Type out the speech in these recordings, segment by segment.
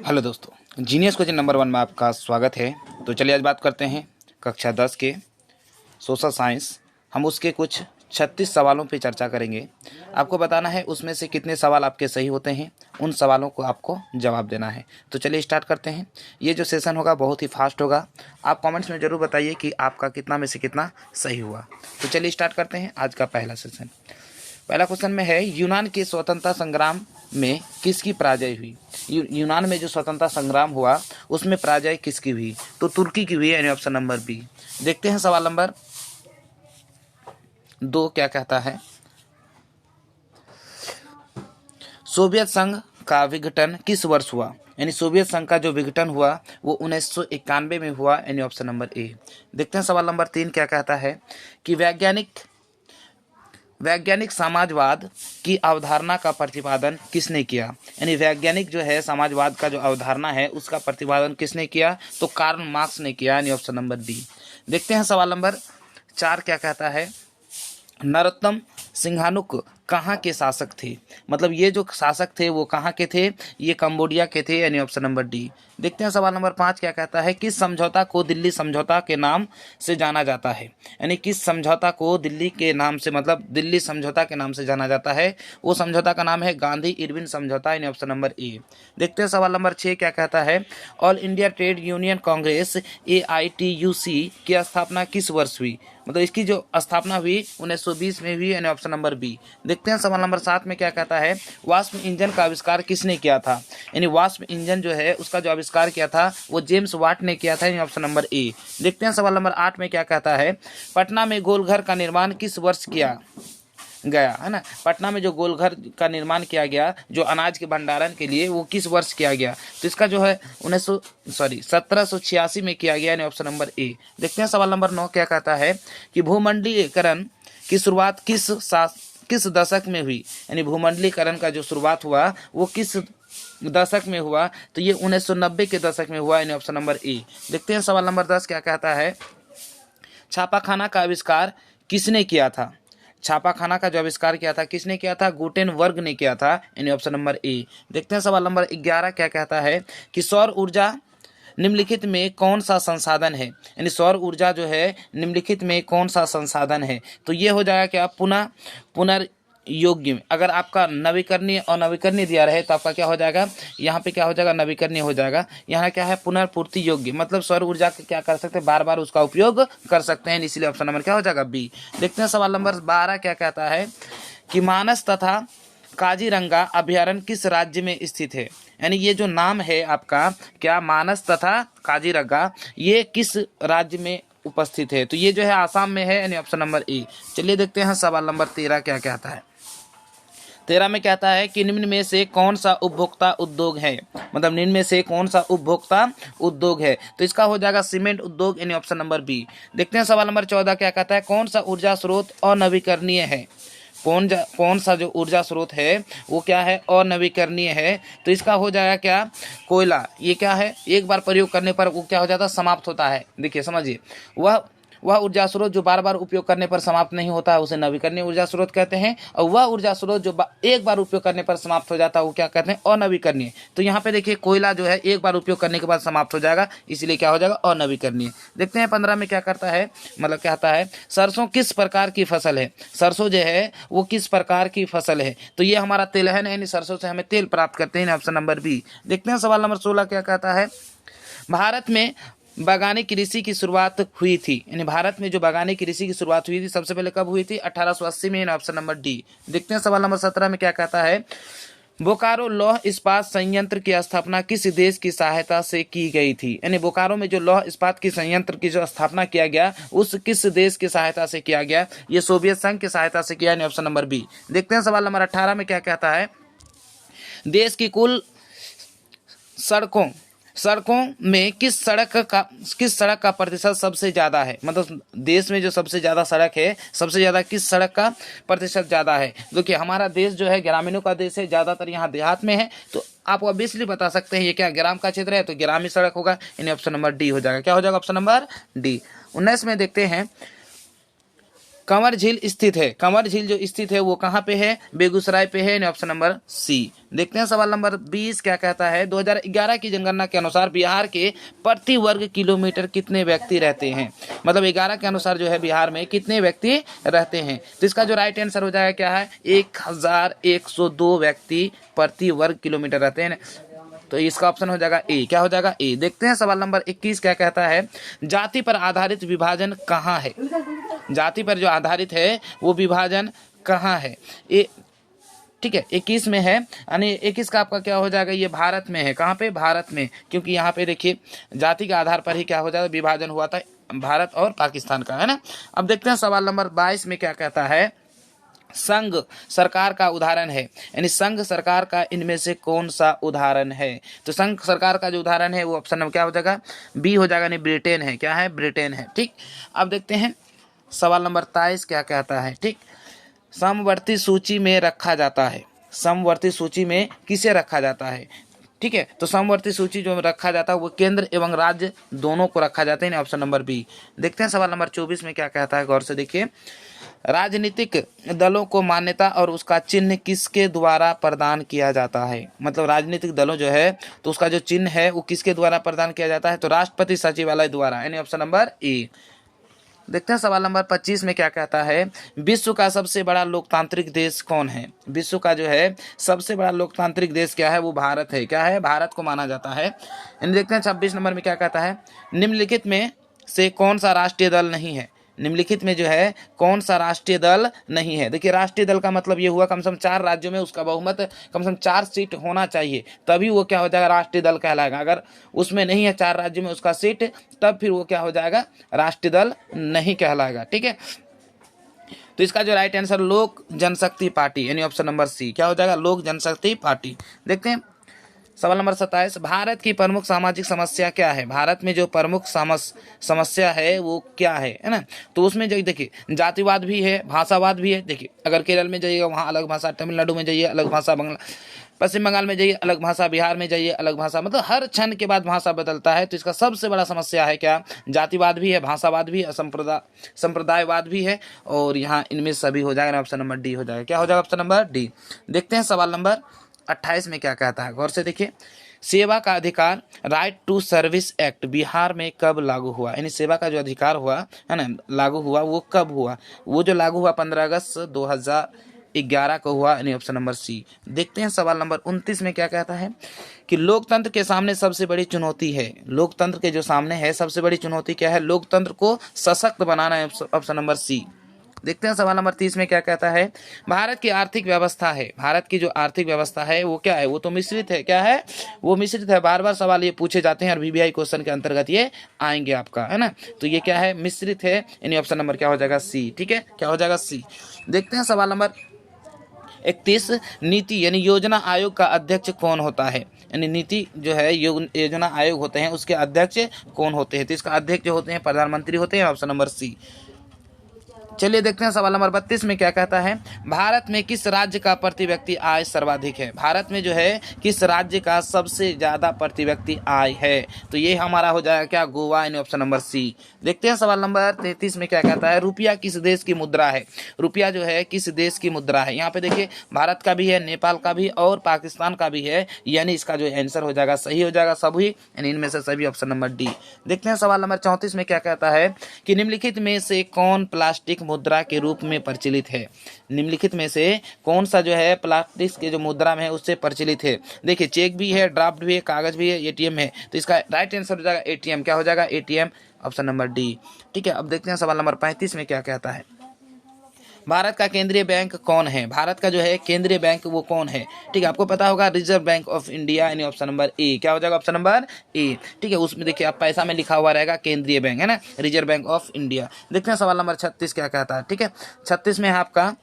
Hello दोस्तों, genius coaching number 1 में आपका स्वागत है। तो चलिए आज बात करते हैं कक्षा 10 के सोशल साइंस। हम उसके कुछ 36 सवालों पे चर्चा करेंगे। आपको बताना है उसमें से कितने सवाल आपके सही होते हैं, उन सवालों को आपको जवाब देना है। तो चलिए स्टार्ट करते हैं। ये जो सेशन होगा बहुत ही फास्ट होगा। आप कमेंट्स में ज़रूर बताइए कि आपका कितना में से कितना सही हुआ। तो चलिए स्टार्ट करते हैं आज का पहला सेशन। पहला क्वेश्चन में है, यूनान के स्वतंत्रता संग्राम में किसकी पराजय हुई। यूनान में जो स्वतंत्रता संग्राम हुआ उसमें पराजय किसकी हुई। तो तुर्की की हुई, यानी ऑप्शन नंबर बी। देखते हैं सवाल नंबर 2 क्या कहता है। सोवियत संघ का विघटन किस वर्ष हुआ। यानी सोवियत संघ का जो विघटन हुआ वो 1991 में हुआ, यानी ऑप्शन नंबर ए। देखते हैं सवाल नंबर 3 क्या कहता है कि वैज्ञानिक समाजवाद की अवधारणा का प्रतिपादन किसने किया। यानी वैज्ञानिक जो है समाजवाद का जो अवधारणा है उसका प्रतिपादन किसने किया। तो कार्ल मार्क्स ने किया, यानी ऑप्शन नंबर डी। देखते हैं सवाल नंबर 4 क्या कहता है। नरोत्तम सिंघानुक कहाँ के शासक थे। मतलब ये जो शासक थे वो कहाँ के थे, ये कंबोडिया के थे, यानी ऑप्शन नंबर डी। देखते हैं सवाल नंबर 5 क्या कहता है। किस समझौता को दिल्ली समझौता के नाम से जाना जाता है। यानी किस समझौता को दिल्ली के नाम से, मतलब दिल्ली समझौता के नाम से जाना जाता है। वो समझौता का नाम है गांधी इरविन समझौता, यानी ऑप्शन नंबर ए। देखते हैं सवाल नंबर 6 क्या कहता है। All India trade union Congress AITUC की स्थापना किस वर्ष हुई। मतलब इसकी जो स्थापना हुई 1920 में हुई, यानी ऑप्शन नंबर बी। देखते हैं सवाल नंबर 7 में क्या कहता है। वाष्प इंजन का आविष्कार किसने किया था। यानी वाष्प इंजन जो है उसका जो आविष्कार किया था वो जेम्स वाट ने किया था, यानी ऑप्शन नंबर ए। देखते हैं सवाल नंबर 8 में क्या कहता है। पटना में गोलघर का निर्माण किस वर्ष किया गया, है ना। पटना में जो गोलघर का निर्माण किया गया जो अनाज के भंडारण के लिए, वो किस वर्ष किया गया। तो इसका जो है 1786 में किया गया, यानी ऑप्शन नंबर ए। देखते हैं सवाल नंबर 9 क्या कहता है कि भूमंडलीकरण की शुरुआत किस दशक में हुई। यानी भूमंडलीकरण का जो शुरुआत हुआ वो किस दशक में हुआ। तो ये 1990 के दशक में हुआ, यानी ऑप्शन नंबर ए। देखते हैं सवाल नंबर 10 क्या कहता है। छापाखाना का आविष्कार किसने किया था। छापाखाना का जो आविष्कार किया था किसने किया था। गुटेनबर्ग ने किया था, यानी ऑप्शन नंबर ए। देखते हैं सवाल नंबर 11 क्या कहता है कि सौर ऊर्जा निम्नलिखित में कौन सा संसाधन है। यानी सौर ऊर्जा जो है निम्नलिखित में कौन सा संसाधन है। तो ये हो जाएगा क्या, पुनर्योग्य। अगर आपका नवीकरणीय और नवीकरणीय दिया रहे तो आपका क्या हो जाएगा, यहाँ पे क्या हो जाएगा, नवीकरणीय हो जाएगा। यहाँ क्या है, पुनर्पूर्ति योग्य। मतलब सौर ऊर्जा का क्या कर सकते हैं, बार बार उसका उपयोग कर सकते हैं, इसलिए ऑप्शन नंबर क्या हो जाएगा, बी। देखते हैं सवाल नंबर 12 क्या कहता है कि मानस तथा काजीरंगा अभयारण्य किस राज्य में स्थित है। यानी ये जो नाम है आपका, क्या मानस तथा काजीरंगा, ये किस राज्य में उपस्थित है। तो ये जो है आसाम में है, यानी ऑप्शन नंबर ए। चलिए देखते हैं सवाल नंबर 13 क्या कहता है। 13 में कहता है कि निम्न में से कौन सा उपभोक्ता उद्योग है। मतलब निम्न में से कौन सा उपभोक्ता उद्योग है। तो इसका हो जाएगा सीमेंट उद्योग, यानी ऑप्शन नंबर बी। देखते हैं सवाल नंबर 14 क्या कहता है। कौन सा ऊर्जा स्रोत अनवीकरणीय है। कौन सा जो ऊर्जा स्रोत है वो क्या है, अनवीकरणीय है। तो इसका हो जाएगा क्या, कोयला। ये क्या है, एक बार प्रयोग करने पर वो क्या हो जाता है, समाप्त होता है। देखिए समझिए, वह ऊर्जा स्रोत जो बार बार उपयोग करने पर समाप्त नहीं होता है उसे नवीकरणीय ऊर्जा स्रोत कहते हैं। और वह ऊर्जा स्रोत जो एक बार उपयोग करने पर समाप्त हो जाता है वो क्या कहते हैं, अनवीकरणीय। तो यहाँ पे देखिए कोयला जो है एक बार उपयोग करने के बाद समाप्त हो जाएगा, इसलिए क्या हो जाएगा, अनवीकरणीय। देखते हैं 15 में क्या करता है, मतलब कहता है सरसों किस प्रकार की फसल है। सरसों जो है वो किस प्रकार की फसल है। तो ये हमारा तिलहन है, यानी सरसों से हमें तेल प्राप्त करते हैं, ऑप्शन नंबर बी। देखते हैं सवाल नंबर 16 क्या कहता है। भारत में बागानी कृषि की शुरुआत हुई थी। यानी भारत में जो बागानी कृषि की शुरुआत हुई थी सबसे पहले कब हुई थी, 1880 में, ऑप्शन नंबर डी। देखते हैं सवाल नंबर 17 में क्या कहता है। बोकारो लौह इस्पात संयंत्र की स्थापना किस देश की सहायता से की गई थी। यानी बोकारो में जो लौह इस्पात की संयंत्र की जो स्थापना किया गया उस किस देश की सहायता से किया गया। ये सोवियत संघ की सहायता से किया, यानी ऑप्शन नंबर बी। देखते हैं सवाल नंबर 18 में क्या कहता है। देश की कुल सड़कों में किस सड़क का प्रतिशत सबसे ज़्यादा है। मतलब देश में जो सबसे ज़्यादा सड़क है, सबसे ज़्यादा किस सड़क का प्रतिशत ज़्यादा है। देखिए हमारा देश जो है ग्रामीणों का देश है, ज़्यादातर यहाँ देहात में है। तो आप ऑब्वियसली बता सकते हैं ये क्या ग्राम का क्षेत्र है, तो ग्रामीण सड़क होगा, यानी ऑप्शन नंबर डी हो जाएगा। क्या हो जाएगा, ऑप्शन नंबर डी। 19 में देखते हैं कंवर झील स्थित है, कंवर झील जो स्थित है वो कहाँ पे है, बेगूसराय पे है, ऑप्शन नंबर सी। देखते हैं सवाल नंबर 20 क्या कहता है। 2011 की जनगणना के अनुसार बिहार के प्रति वर्ग किलोमीटर कितने व्यक्ति रहते हैं, मतलब 11 के अनुसार जो है बिहार में कितने व्यक्ति रहते हैं। तो इसका जो राइट आंसर हो जाएगा क्या है, 1102 व्यक्ति प्रति वर्ग किलोमीटर रहते हैं। तो इसका ऑप्शन हो जाएगा ए। क्या हो जाएगा, ए। देखते हैं सवाल नंबर 21 क्या कहता है। जाति पर आधारित विभाजन कहाँ है, जाति पर जो आधारित है वो विभाजन कहाँ है। ए ठीक है, 21 में है, यानी 21 का आपका क्या हो जाएगा, ये भारत में है। कहाँ पे, भारत में, क्योंकि यहाँ पे देखिए जाति के आधार पर ही क्या हो जाएगा, विभाजन हुआ था भारत और पाकिस्तान का, है ना। अब देखते हैं सवाल नंबर 22 में क्या कहता है। संघ सरकार का उदाहरण है, यानी संघ सरकार का इनमें से कौन सा उदाहरण है। तो संघ सरकार का जो उदाहरण है वो ऑप्शन नंबर क्या हो जाएगा, बी हो जाएगा, नहीं ब्रिटेन है। क्या है, ब्रिटेन है। ठीक, अब देखते हैं सवाल नंबर 23 क्या कहता है। ठीक, समवर्ती सूची में रखा जाता है, समवर्ती सूची में किसे रखा जाता है। ठीक है, तो समवर्ती सूची जो रखा जाता है वो केंद्र एवं राज्य दोनों को रखा जाता है, ऑप्शन नंबर बी। देखते हैं सवाल नंबर 24 में क्या कहता है, गौर से देखिए। राजनीतिक दलों को मान्यता और उसका चिन्ह किसके द्वारा प्रदान किया जाता है, मतलब राजनीतिक दलों जो है तो उसका जो चिन्ह है वो किसके द्वारा प्रदान किया जाता है, तो राष्ट्रपति सचिवालय द्वारा, यानी ऑप्शन नंबर ए। देखते हैं सवाल नंबर 25 में क्या कहता है। विश्व का सबसे बड़ा लोकतांत्रिक देश कौन है, विश्व का जो है सबसे बड़ा लोकतांत्रिक देश क्या है, वो भारत है। क्या है, भारत को माना जाता है। देखते हैं 26 नंबर में क्या कहता है। निम्नलिखित में से कौन सा राष्ट्रीय दल नहीं है, निम्नलिखित में जो है कौन सा राष्ट्रीय दल नहीं है। देखिए राष्ट्रीय दल का मतलब ये हुआ कम से कम 4 राज्यों में उसका बहुमत कम से कम 4 सीट होना चाहिए, तभी वो क्या हो जाएगा, राष्ट्रीय दल कहलाएगा। अगर उसमें नहीं है 4 राज्यों में उसका सीट, तब फिर वो क्या हो जाएगा, राष्ट्रीय दल नहीं कहलाएगा। ठीक है, तो इसका जो राइट आंसर लोक जनशक्ति पार्टी, यानी ऑप्शन नंबर सी। क्या हो जाएगा, लोक जनशक्ति पार्टी। देखते हैं सवाल नंबर 27। भारत की प्रमुख सामाजिक समस्या क्या है, भारत में जो प्रमुख समस्या है वो क्या है ना। तो उसमें जो देखिए जातिवाद भी है, भाषावाद भी है। देखिए अगर केरल में जाइएगा वहाँ अलग भाषा, तमिलनाडु में जाइए अलग भाषा, पश्चिम बंगाल में जाइए अलग भाषा, बिहार में जाइए अलग भाषा, मतलब हर क्षण के बाद भाषा बदलता है। तो इसका सबसे बड़ा समस्या है क्या, जातिवाद भी है, भाषावाद भी है, संप्रदायवाद भी है, और यहाँ इनमें सभी हो जाएगा, ऑप्शन नंबर डी हो जाएगा। क्या हो जाएगा, ऑप्शन नंबर डी। देखते हैं सवाल नंबर 28 में क्या कहता है, गौर से देखिए। सेवा का अधिकार, right to service act Bihar में कब लागू हुआ, यानी सेवा का जो अधिकार हुआ है ना, लागू हुआ, वो कब हुआ, वो जो लागू हुआ 15 अगस्त 2011 को हुआ, यानी ऑप्शन नंबर सी। देखते हैं सवाल नंबर 29 में क्या कहता है कि लोकतंत्र के सामने सबसे बड़ी चुनौती है, लोकतंत्र के जो सामने है सबसे बड़ी चुनौती क्या है, लोकतंत्र को सशक्त बनाना है, ऑप्शन नंबर सी। देखते हैं सवाल नंबर 30 में क्या कहता है। भारत की आर्थिक व्यवस्था है, भारत की जो आर्थिक व्यवस्था है वो क्या है, वो तो मिश्रित है। क्या है, वो मिश्रित है। बार बार सवाल ये पूछे जाते हैं और वीवीआई क्वेश्चन के अंतर्गत ये आएंगे आपका, है ना। तो ये क्या है, मिश्रित है, यानी ऑप्शन नंबर क्या हो जाएगा, सी। ठीक है, क्या हो जाएगा, सी। देखते हैं सवाल नंबर 31। नीति यानी योजना आयोग का अध्यक्ष कौन होता है, यानी नीति जो है योजना आयोग होते हैं उसके अध्यक्ष कौन होते हैं। तो इसका अध्यक्ष जो होते हैं प्रधानमंत्री होते हैं, ऑप्शन नंबर सी। चलिए देखते हैं सवाल नंबर 32 में क्या कहता है। भारत में किस राज्य का प्रति व्यक्ति आय सर्वाधिक है, भारत में जो है किस राज्य का सबसे ज्यादा प्रति व्यक्ति आय है। तो ये हमारा हो जाएगा क्या, गोवा, यानी ऑप्शन नंबर सी। देखते हैं सवाल नंबर 33 में क्या कहता है। रुपया किस देश की मुद्रा है, रुपया जो है किस देश की मुद्रा है। यहाँ पे देखिए भारत का भी है, नेपाल का भी और पाकिस्तान का भी है, यानी इसका जो आंसर हो जाएगा सही हो जाएगा सभी, यानी इनमें से सभी, ऑप्शन नंबर डी। देखते हैं सवाल नंबर 34 में क्या कहता है कि निम्नलिखित में से कौन प्लास्टिक मुद्रा के रूप में प्रचलित है, निम्नलिखित में से कौन सा जो है प्लास्टिक के जो मुद्रा में है उससे प्रचलित है। देखिए चेक भी है, ड्राफ्ट भी है, कागज भी है, एटीएम है। तो इसका राइट आंसर हो जाएगा एटीएम। क्या हो जाएगा, एटीएम, ऑप्शन नंबर डी। ठीक है, अब देखते हैं सवाल नंबर 35 में क्या कहता है। भारत का केंद्रीय बैंक कौन है, भारत का जो है केंद्रीय बैंक वो कौन है। ठीक है, आपको पता होगा रिजर्व बैंक ऑफ इंडिया, यानी ऑप्शन नंबर ए। क्या हो जाएगा, ऑप्शन नंबर ए। ठीक है, उसमें देखिए आप पैसा में लिखा हुआ रहेगा केंद्रीय बैंक, है ना, रिजर्व बैंक ऑफ इंडिया। देखते हैं सवाल नंबर 36 क्या कहता है। ठीक है, 36 में है आपका,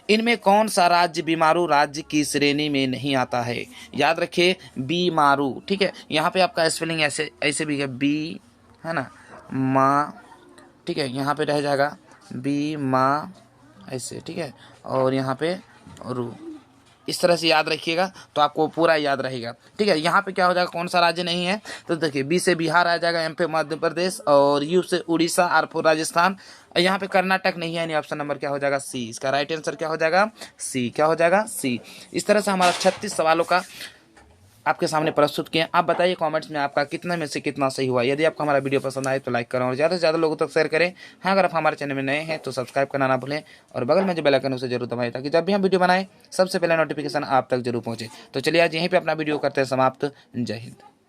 इनमें कौन सा राज्य बीमारू राज्य की श्रेणी में नहीं आता है। याद रखिए बीमारू। ठीक है, यहाँ पे आपका स्पेलिंग ऐसे भी है, बी, है ना, माँ। ठीक है, यहाँ पे रह जाएगा बी माँ ऐसे। ठीक है, और यहाँ पे रू। इस तरह से याद रखिएगा तो आपको पूरा याद रहेगा। ठीक है, यहाँ पे क्या हो जाएगा, कौन सा राज्य नहीं है, तो देखिए बी से बिहार आ जाएगा, एम पे मध्य प्रदेश, और यू से उड़ीसा, आर फोर राजस्थान, यहाँ पे कर्नाटक नहीं है, यानी ऑप्शन नंबर क्या हो जाएगा, सी। इसका राइट आंसर क्या हो जाएगा, सी। क्या हो जाएगा, सी। इस तरह से हमारा 36 सवालों का आपके सामने प्रस्तुत किए। आप बताइए कमेंट्स में आपका कितना में से कितना सही हुआ। यदि आपको हमारा वीडियो पसंद आए तो लाइक करें और ज़्यादा से ज़्यादा लोगों तक शेयर करें। हाँ, अगर आप हमारे चैनल में नए हैं तो सब्सक्राइब करना ना भूलें और बगल में जो बेल आइकन उसे जरूर दबाएं, ताकि जब भी हम वीडियो बनाएं सबसे पहले नोटिफिकेशन आप तक जरूर पहुंचे। तो चलिए आज यहीं पर अपना वीडियो करते हैं समाप्त। जय हिंद।